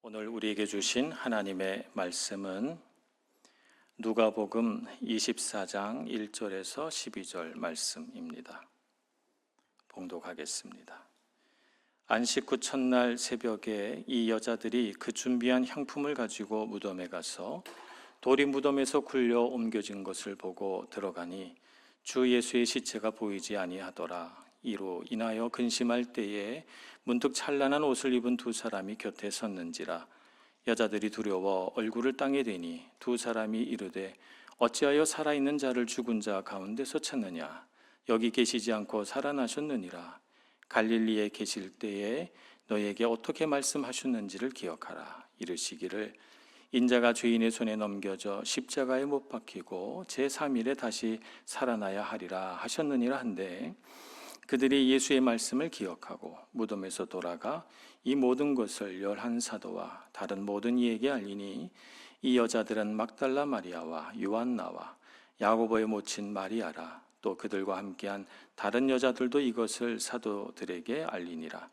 오늘 우리에게 주신 하나님의 말씀은 누가복음 24장 1절에서 12절 말씀입니다. 봉독하겠습니다. 안식 후 첫날 새벽에 이 여자들이 그 준비한 향품을 가지고 무덤에 가서 돌이 무덤에서 굴려 옮겨진 것을 보고 들어가니 주 예수의 시체가 보이지 아니하더라. 이로 인하여 근심할 때에 문득 찬란한 옷을 입은 두 사람이 곁에 섰는지라. 여자들이 두려워 얼굴을 땅에 대니 두 사람이 이르되 어찌하여 살아있는 자를 죽은 자 가운데서 찾느냐. 여기 계시지 않고 살아나셨느니라. 갈릴리에 계실 때에 너에게 어떻게 말씀하셨는지를 기억하라. 이르시기를 인자가 죄인의 손에 넘겨져 십자가에 못 박히고 제3일에 다시 살아나야 하리라 하셨느니라 한데, 그들이 예수의 말씀을 기억하고 무덤에서 돌아가 이 모든 것을 11사도와 다른 모든 이에게 알리니, 이 여자들은 막달라 마리아와 요한나와 야고보의 모친 마리아라. 또 그들과 함께한 다른 여자들도 이것을 사도들에게 알리니라.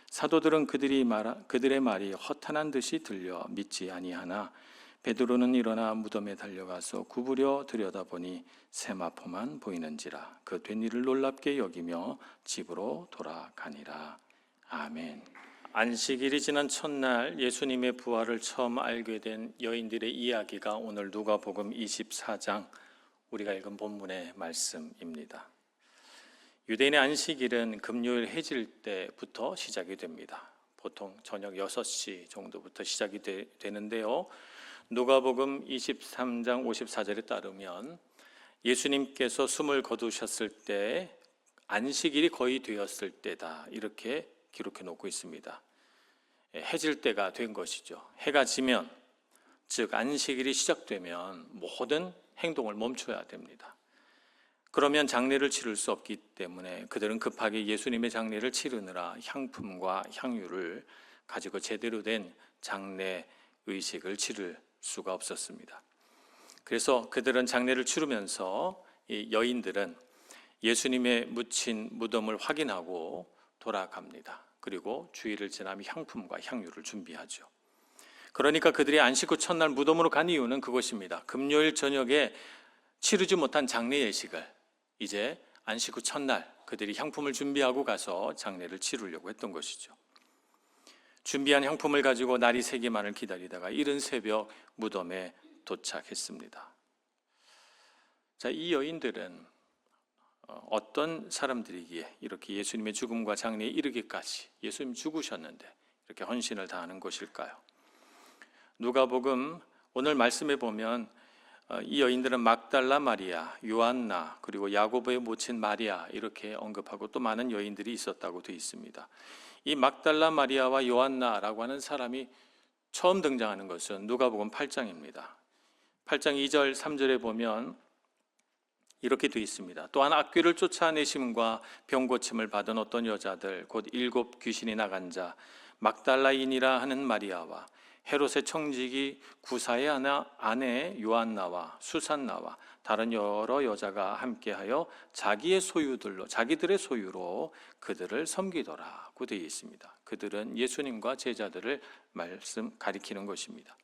사도들은 그들의 말이 허탄한 듯이 들려 믿지 아니하나, 베드로는 일어나 무덤에 달려가서 구부려 들여다보니 세마포만 보이는지라. 그 된 일을 놀랍게 여기며 집으로 돌아가니라. 아멘. 안식일이 지난 첫날 예수님의 부활을 처음 알게 된 여인들의 이야기가 오늘 누가복음 24장 우리가 읽은 본문의 말씀입니다. 유대인의 안식일은 금요일 해질 때부터 시작이 됩니다. 보통 저녁 6시 정도부터 시작이 되는데요. 누가복음 23장 54절에 따르면 예수님께서 숨을 거두셨을 때 안식일이 거의 되었을 때다, 이렇게 기록해 놓고 있습니다. 해질 때가 된 것이죠. 해가 지면, 즉 안식일이 시작되면 모든 행동을 멈춰야 됩니다. 그러면 장례를 치를 수 없기 때문에 그들은 급하게 예수님의 장례를 치르느라 향품과 향유를 가지고 제대로 된 장례 의식을 치를 수가 없었습니다. 그래서 그들은 장례를 치르면서 이 여인들은 예수님의 묻힌 무덤을 확인하고 돌아갑니다. 그리고 주일을 지나며 향품과 향유를 준비하죠. 그러니까 그들이 안식 후 첫날 무덤으로 간 이유는 그것입니다. 금요일 저녁에 치르지 못한 장례 예식을 이제 안식 후 첫날 그들이 향품을 준비하고 가서 장례를 치르려고 했던 것이죠. 준비한 향품을 가지고 날이 새기만을 기다리다가 이른 새벽 무덤에 도착했습니다. 자, 이 여인들은 어떤 사람들이기에 이렇게 예수님의 죽음과 장례에 이르기까지, 예수님 죽으셨는데 이렇게 헌신을 다하는 것일까요? 누가복음 오늘 말씀에 보면 이 여인들은 막달라 마리아, 요한나, 그리고 야고보의 모친 마리아, 이렇게 언급하고 또 많은 여인들이 있었다고 되어 있습니다. 이 막달라 마리아와 요한나라고 하는 사람이 처음 등장하는 것은 누가복음 8장입니다. 8장 2절 3절에 보면 이렇게 되어 있습니다. 또한 악귀를 쫓아내심과 병고침을 받은 어떤 여자들, 곧 7 귀신이 나간 자 막달라인이라 하는 마리아와 헤롯의 청지기 구사의 아내 요한나와 수산나와 다른 여러 여자가 함께하여 자기들의 소유로 그들을 섬기더라고 되어 있습니다. 그들은 예수님과 제자들을 가리키는 것입니다.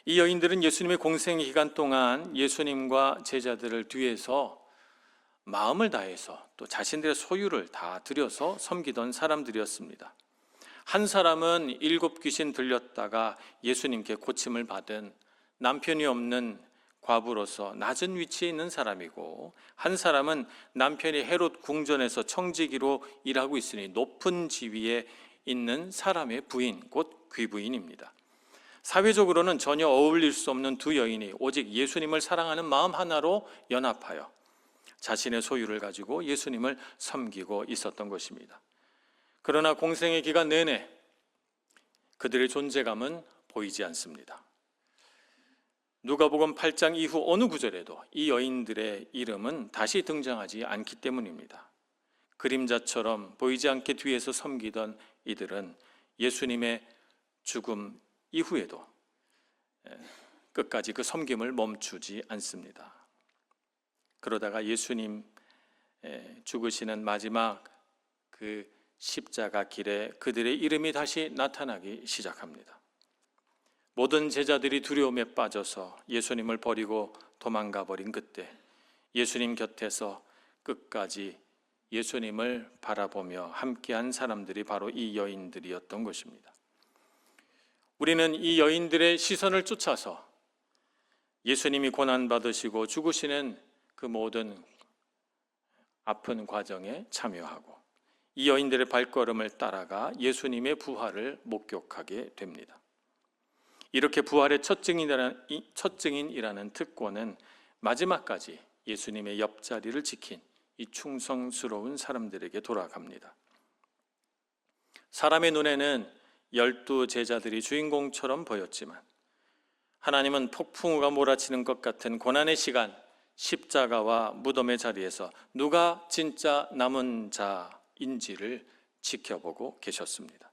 이 여인들은 예수님의 공생의 기간 동안 예수님과 제자들을 뒤에서 마음을 다해서 또 자신들의 소유를 다 들여서 섬기던 사람들이었습니다. 한 사람은 7 귀신 들렸다가 예수님께 고침을 받은 남편이 없는 과부로서 낮은 위치에 있는 사람이고, 한 사람은 남편이 헤롯 궁전에서 청지기로 일하고 있으니 높은 지위에 있는 사람의 부인, 곧 귀부인입니다. 사회적으로는 전혀 어울릴 수 없는 두 여인이 오직 예수님을 사랑하는 마음 하나로 연합하여 자신의 소유를 가지고 예수님을 섬기고 있었던 것입니다. 그러나 공생의 기간 내내 그들의 존재감은 보이지 않습니다. 누가복음 8장 이후 어느 구절에도 이 여인들의 이름은 다시 등장하지 않기 때문입니다. 그림자처럼 보이지 않게 뒤에서 섬기던 이들은 예수님의 죽음 이후에도 끝까지 그 섬김을 멈추지 않습니다. 그러다가 예수님 죽으시는 마지막 그 십자가 길에 그들의 이름이 다시 나타나기 시작합니다. 모든 제자들이 두려움에 빠져서 예수님을 버리고 도망가 버린 그때 예수님 곁에서 끝까지 예수님을 바라보며 함께한 사람들이 바로 이 여인들이었던 것입니다. 우리는 이 여인들의 시선을 쫓아서 예수님이 고난받으시고 죽으시는 그 모든 아픈 과정에 참여하고 이 여인들의 발걸음을 따라가 예수님의 부활을 목격하게 됩니다. 이렇게 부활의 첫 증인이라는 특권은 마지막까지 예수님의 옆자리를 지킨 이 충성스러운 사람들에게 돌아갑니다. 사람의 눈에는 12 제자들이 주인공처럼 보였지만 하나님은 폭풍우가 몰아치는 것 같은 고난의 시간, 십자가와 무덤의 자리에서 누가 진짜 남은 자인지를 지켜보고 계셨습니다.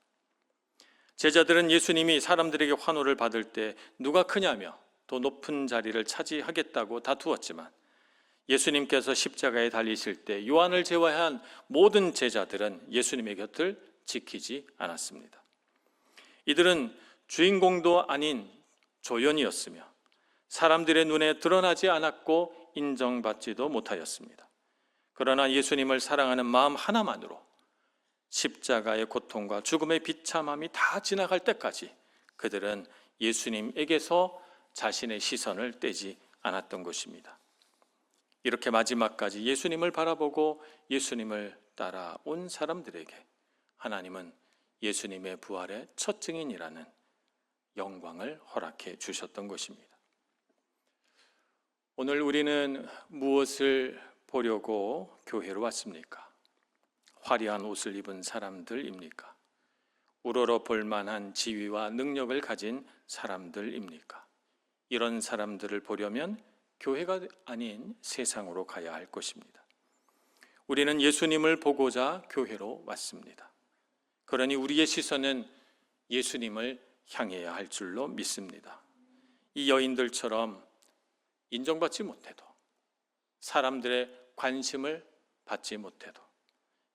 제자들은 예수님이 사람들에게 환호를 받을 때 누가 크냐며 더 높은 자리를 차지하겠다고 다투었지만 예수님께서 십자가에 달리실 때 요한을 제외한 모든 제자들은 예수님의 곁을 지키지 않았습니다. 이들은 주인공도 아닌 조연이었으며 사람들의 눈에 드러나지 않았고 인정받지도 못하였습니다. 그러나 예수님을 사랑하는 마음 하나만으로 십자가의 고통과 죽음의 비참함이 다 지나갈 때까지 그들은 예수님에게서 자신의 시선을 떼지 않았던 것입니다. 이렇게 마지막까지 예수님을 바라보고 예수님을 따라온 사람들에게 하나님은 예수님의 부활의 첫 증인이라는 영광을 허락해 주셨던 것입니다. 오늘 우리는 무엇을 보려고 교회로 왔습니까? 화려한 옷을 입은 사람들입니까? 우러러 볼만한 지위와 능력을 가진 사람들입니까? 이런 사람들을 보려면 교회가 아닌 세상으로 가야 할 것입니다. 우리는 예수님을 보고자 교회로 왔습니다. 그러니 우리의 시선은 예수님을 향해야 할 줄로 믿습니다. 이 여인들처럼 인정받지 못해도 사람들의 관심을 받지 못해도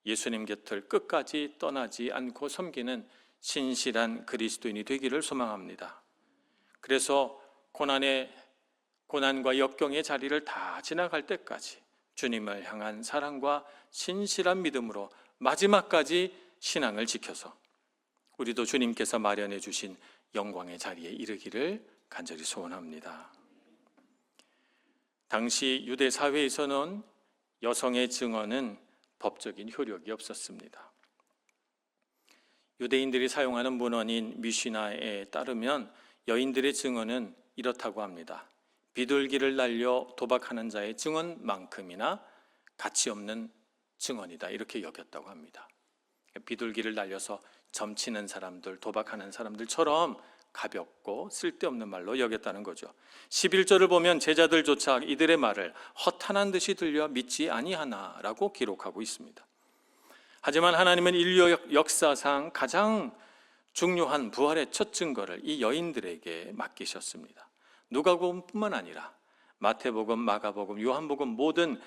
예수님 곁을 끝까지 떠나지 않고 섬기는 신실한 그리스도인이 되기를 소망합니다. 그래서 고난과 역경의 자리를 다 지나갈 때까지 주님을 향한 사랑과 신실한 믿음으로 마지막까지 신앙을 지켜서 우리도 주님께서 마련해 주신 영광의 자리에 이르기를 간절히 소원합니다. 당시 유대 사회에서는 여성의 증언은 법적인 효력이 없었습니다. 유대인들이 사용하는 문헌인 미시나에 따르면 여인들의 증언은 이렇다고 합니다. 비둘기를 날려 도박하는 자의 증언만큼이나 가치 없는 증언이다, 이렇게 여겼다고 합니다. 비둘기를 날려서 점치는 사람들, 도박하는 사람들처럼 가볍고 쓸데없는 말로 여겼다는 거죠. 11절을 보면 제자들조차 이들의 말을 허탄한 듯이 들려 믿지 아니하나라고 기록하고 있습니다. 하지만 하나님은 인류 역사상 가장 중요한 부활의 첫 증거를 이 여인들에게 맡기셨습니다. 누가복음뿐만 아니라 마태복음, 마가복음, 요한복음 모든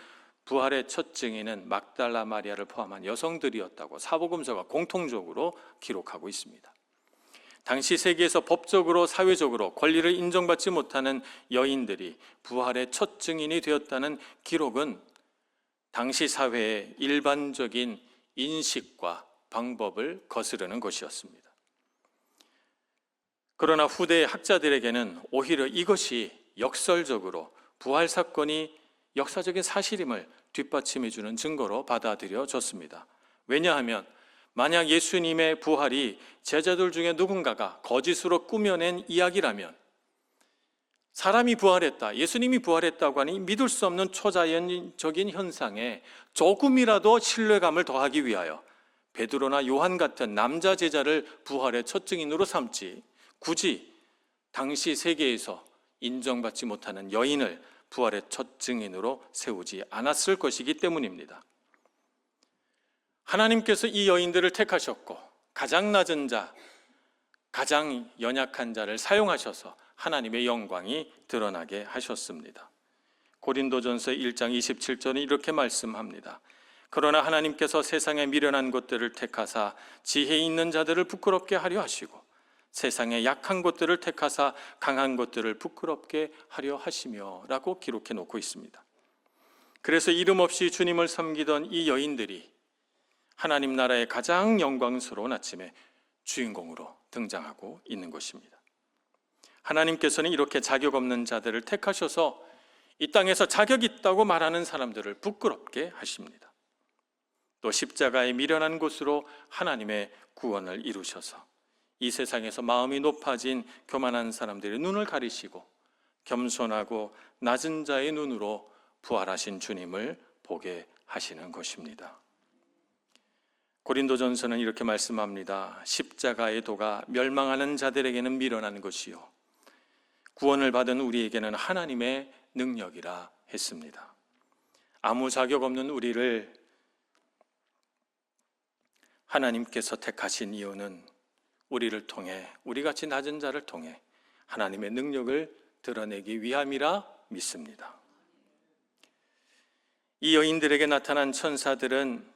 부활의 첫 증인은 막달라 마리아를 포함한 여성들이었다고 사복음서가 공통적으로 기록하고 있습니다. 당시 세계에서 법적으로 사회적으로 권리를 인정받지 못하는 여인들이 부활의 첫 증인이 되었다는 기록은 당시 사회의 일반적인 인식과 방법을 거스르는 것이었습니다. 그러나 후대 학자들에게는 오히려 이것이 역설적으로 부활 사건이 역사적인 사실임을 뒷받침해 주는 증거로 받아들여졌습니다. 왜냐하면 만약 예수님의 부활이 제자들 중에 누군가가 거짓으로 꾸며낸 이야기라면 사람이 부활했다, 예수님이 부활했다고 하니 믿을 수 없는 초자연적인 현상에 조금이라도 신뢰감을 더하기 위하여 베드로나 요한 같은 남자 제자를 부활의 첫 증인으로 삼지 굳이 당시 세계에서 인정받지 못하는 여인을 부활의 첫 증인으로 세우지 않았을 것이기 때문입니다. 하나님께서 이 여인들을 택하셨고 가장 낮은 자, 가장 연약한 자를 사용하셔서 하나님의 영광이 드러나게 하셨습니다. 고린도전서 1장 27절은 이렇게 말씀합니다. 그러나 하나님께서 세상에 미련한 것들을 택하사 지혜 있는 자들을 부끄럽게 하려 하시고 세상에 약한 것들을 택하사 강한 것들을 부끄럽게 하려 하시며 라고 기록해 놓고 있습니다. 그래서 이름 없이 주님을 섬기던 이 여인들이 하나님 나라의 가장 영광스러운 아침에 주인공으로 등장하고 있는 것입니다. 하나님께서는 이렇게 자격 없는 자들을 택하셔서 이 땅에서 자격 있다고 말하는 사람들을 부끄럽게 하십니다. 또 십자가의 미련한 곳으로 하나님의 구원을 이루셔서 이 세상에서 마음이 높아진 교만한 사람들의 눈을 가리시고 겸손하고 낮은 자의 눈으로 부활하신 주님을 보게 하시는 것입니다. 고린도전서는 이렇게 말씀합니다. 십자가의 도가 멸망하는 자들에게는 미련한 것이요 구원을 받은 우리에게는 하나님의 능력이라 했습니다. 아무 자격 없는 우리를 하나님께서 택하신 이유는 우리를 통해, 우리같이 낮은 자를 통해 하나님의 능력을 드러내기 위함이라 믿습니다. 이 여인들에게 나타난 천사들은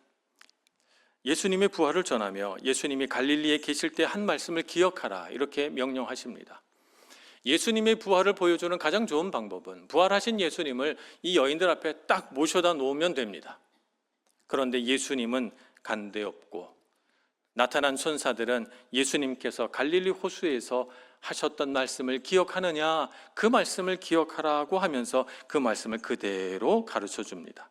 예수님의 부활을 전하며 예수님이 갈릴리에 계실 때 한 말씀을 기억하라 이렇게 명령하십니다. 예수님의 부활을 보여주는 가장 좋은 방법은 부활하신 예수님을 이 여인들 앞에 딱 모셔다 놓으면 됩니다. 그런데 예수님은 간데 없고 나타난 천사들은 예수님께서 갈릴리 호수에서 하셨던 말씀을 기억하느냐, 그 말씀을 기억하라고 하면서 그 말씀을 그대로 가르쳐 줍니다.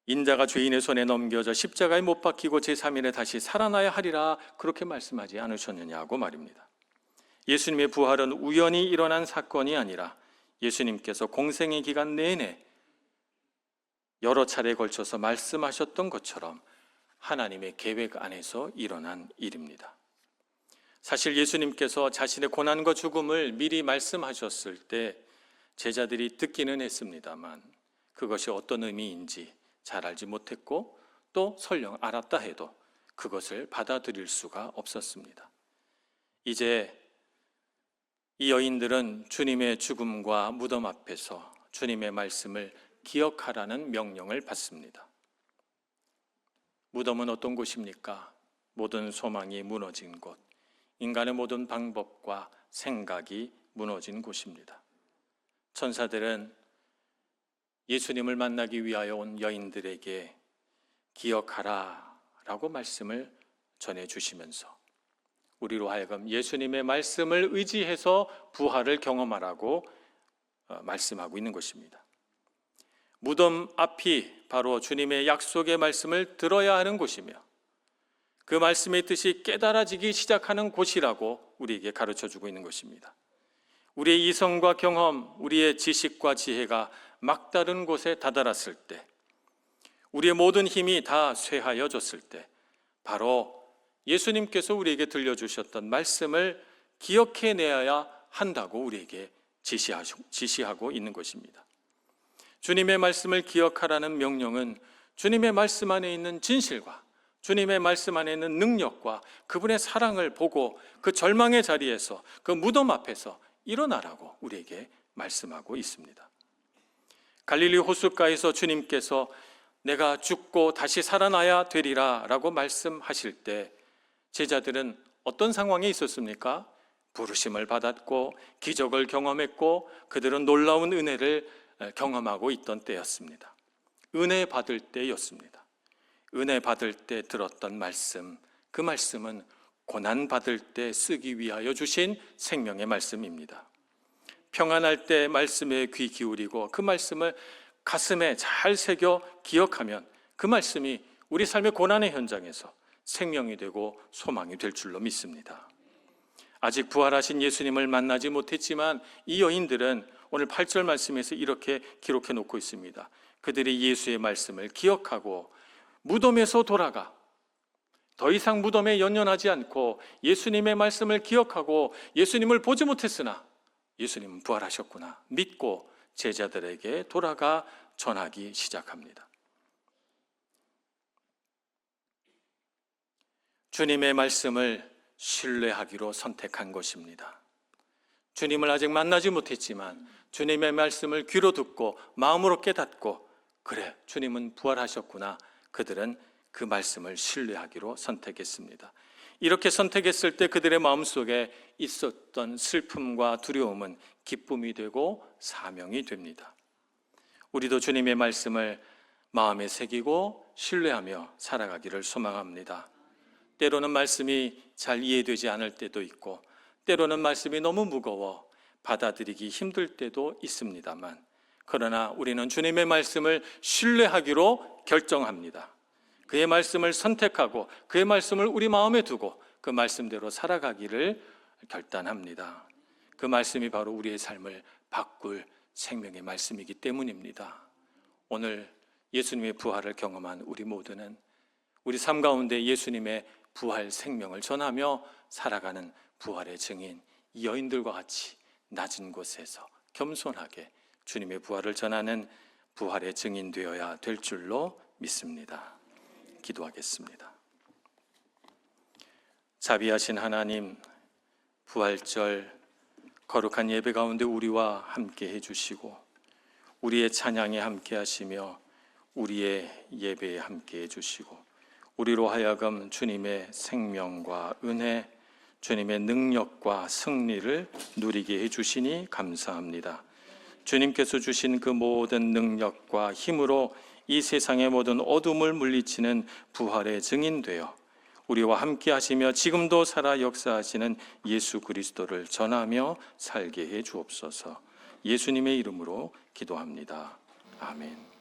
인자가 죄인의 손에 넘겨져 십자가에 못 박히고 제3일에 다시 살아나야 하리라 그렇게 말씀하지 않으셨느냐고 말입니다. 예수님의 부활은 우연히 일어난 사건이 아니라 예수님께서 공생의 기간 내내 여러 차례에 걸쳐서 말씀하셨던 것처럼 하나님의 계획 안에서 일어난 일입니다. 사실 예수님께서 자신의 고난과 죽음을 미리 말씀하셨을 때 제자들이 듣기는 했습니다만 그것이 어떤 의미인지 잘 알지 못했고 또 설령 알았다 해도 그것을 받아들일 수가 없었습니다. 이제 이 여인들은 주님의 죽음과 무덤 앞에서 주님의 말씀을 기억하라는 명령을 받습니다. 무덤은 어떤 곳입니까? 모든 소망이 무너진 곳, 인간의 모든 방법과 생각이 무너진 곳입니다. 천사들은 예수님을 만나기 위하여 온 여인들에게 기억하라 라고 말씀을 전해주시면서 우리로 하여금 예수님의 말씀을 의지해서 부활을 경험하라고 말씀하고 있는 것입니다. 무덤 앞이 바로 주님의 약속의 말씀을 들어야 하는 곳이며 그 말씀의 뜻이 깨달아지기 시작하는 곳이라고 우리에게 가르쳐주고 있는 것입니다. 우리의 이성과 경험, 우리의 지식과 지혜가 막다른 곳에 다다랐을 때, 우리의 모든 힘이 다 쇠하여졌을 때 바로 예수님께서 우리에게 들려주셨던 말씀을 기억해내야 한다고 우리에게 지시하고 있는 것입니다. 주님의 말씀을 기억하라는 명령은 주님의 말씀 안에 있는 진실과 주님의 말씀 안에 있는 능력과 그분의 사랑을 보고 그 절망의 자리에서 그 무덤 앞에서 일어나라고 우리에게 말씀하고 있습니다. 갈릴리 호숫가에서 주님께서 내가 죽고 다시 살아나야 되리라 라고 말씀하실 때 제자들은 어떤 상황에 있었습니까? 부르심을 받았고 기적을 경험했고 그들은 놀라운 은혜를 경험하고 있던 때였습니다. 은혜 받을 때였습니다. 은혜 받을 때 들었던 말씀, 그 말씀은 고난 받을 때 쓰기 위하여 주신 생명의 말씀입니다. 평안할 때 말씀에 귀 기울이고 그 말씀을 가슴에 잘 새겨 기억하면 그 말씀이 우리 삶의 고난의 현장에서 생명이 되고 소망이 될 줄로 믿습니다. 아직 부활하신 예수님을 만나지 못했지만 이 여인들은 오늘 8절 말씀에서 이렇게 기록해 놓고 있습니다. 그들이 예수의 말씀을 기억하고 무덤에서 돌아가 더 이상 무덤에 연연하지 않고 예수님의 말씀을 기억하고 예수님을 보지 못했으나 예수님은 부활하셨구나 믿고 제자들에게 돌아가 전하기 시작합니다. 주님의 말씀을 신뢰하기로 선택한 것입니다. 주님을 아직 만나지 못했지만 주님의 말씀을 귀로 듣고 마음으로 깨닫고 그래, 주님은 부활하셨구나. 그들은 그 말씀을 신뢰하기로 선택했습니다. 이렇게 선택했을 때 그들의 마음속에 있었던 슬픔과 두려움은 기쁨이 되고 사명이 됩니다. 우리도 주님의 말씀을 마음에 새기고 신뢰하며 살아가기를 소망합니다. 때로는 말씀이 잘 이해되지 않을 때도 있고, 때로는 말씀이 너무 무거워 받아들이기 힘들 때도 있습니다만, 그러나 우리는 주님의 말씀을 신뢰하기로 결정합니다. 그의 말씀을 선택하고 그의 말씀을 우리 마음에 두고 그 말씀대로 살아가기를 결단합니다. 그 말씀이 바로 우리의 삶을 바꿀 생명의 말씀이기 때문입니다. 오늘 예수님의 부활을 경험한 우리 모두는 우리 삶 가운데 예수님의 부활 생명을 전하며 살아가는 부활의 증인, 이 여인들과 같이 낮은 곳에서 겸손하게 주님의 부활을 전하는 부활의 증인 되어야 될 줄로 믿습니다. 기도하겠습니다. 자비하신 하나님, 부활절 거룩한 예배 가운데 우리와 함께 해주시고 우리의 찬양에 함께 하시며 우리의 예배에 함께 해주시고 우리로 하여금 주님의 생명과 은혜, 주님의 능력과 승리를 누리게 해주시니 감사합니다. 주님께서 주신 그 모든 능력과 힘으로 이 세상의 모든 어둠을 물리치는 부활의 증인되어 우리와 함께 하시며 지금도 살아 역사하시는 예수 그리스도를 전하며 살게 해 주옵소서. 예수님의 이름으로 기도합니다. 아멘.